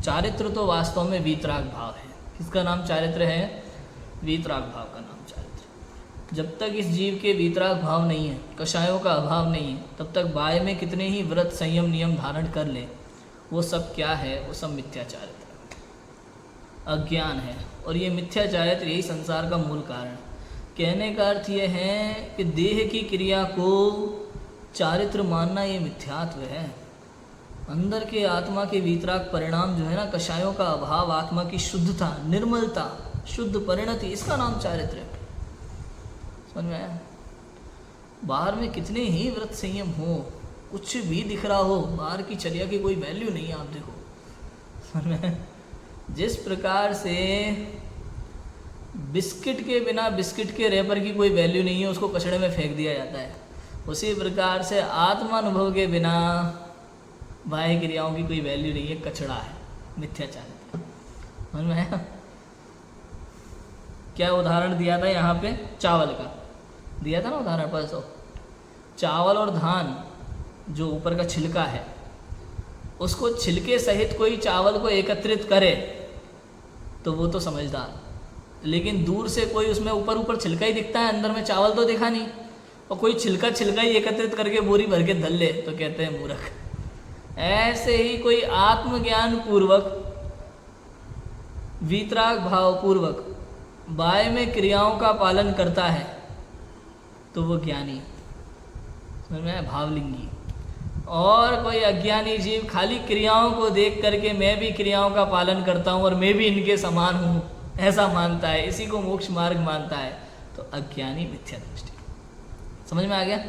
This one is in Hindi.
चारित्र तो वास्तव में वीतराग भाव है। किसका नाम चारित्र है? वीतराग भाव का नाम चारित्र। जब तक इस जीव के वीतराग भाव नहीं है, कषायों का अभाव नहीं है, तब तक बाय में कितने ही व्रत संयम नियम धारण कर ले, वो सब क्या है? वो सब मिथ्याचारित्र, अज्ञान है। और ये मिथ्याचारित्र यही संसार का मूल कारण। कहने का अर्थ ये है कि देह की क्रिया को चारित्र मानना ये मिथ्यात्व है। अंदर के आत्मा के वीतराग परिणाम जो है ना, कषायों का अभाव, आत्मा की शुद्धता, निर्मलता, शुद्ध परिणति, इसका नाम चारित्र है। समझ में आया? बाहर में कितने ही व्रत संयम हो, कुछ भी दिख रहा हो, बाहर की चर्या की कोई वैल्यू नहीं है। आप देखो, समझ में आया? जिस प्रकार से बिस्किट के बिना बिस्किट के रैपर की कोई वैल्यू नहीं है, उसको कचड़े में फेंक दिया जाता है, उसी प्रकार से आत्मानुभव के बिना बाह्य क्रियाओं की कोई वैल्यू नहीं है, कचड़ा है, मिथ्याचार। समझ में आया? क्या उदाहरण दिया था यहाँ पे? चावल का दिया था ना उदाहरण परसों। चावल और धान जो ऊपर का छिलका है, उसको छिलके सहित कोई चावल को एकत्रित करे तो वो तो समझदार, लेकिन दूर से कोई उसमें ऊपर ऊपर छिलका ही दिखता है, अंदर में चावल तो दिखा नहीं, और कोई छिलका छिलका ही एकत्रित करके बोरी भर के धर ले तो कहते हैं मूर्ख। ऐसे ही कोई आत्मज्ञान पूर्वक, वीतराग भाव पूर्वक बाय में क्रियाओं का पालन करता है तो वो ज्ञानी, समझ में? भावलिंगी। और कोई अज्ञानी जीव खाली क्रियाओं को देख करके मैं भी क्रियाओं का पालन करता हूँ और मैं भी इनके समान हूँ, ऐसा मानता है, इसी को मोक्ष मार्ग मानता है, तो अज्ञानी, मिथ्या दृष्टि। समझ में आ गया?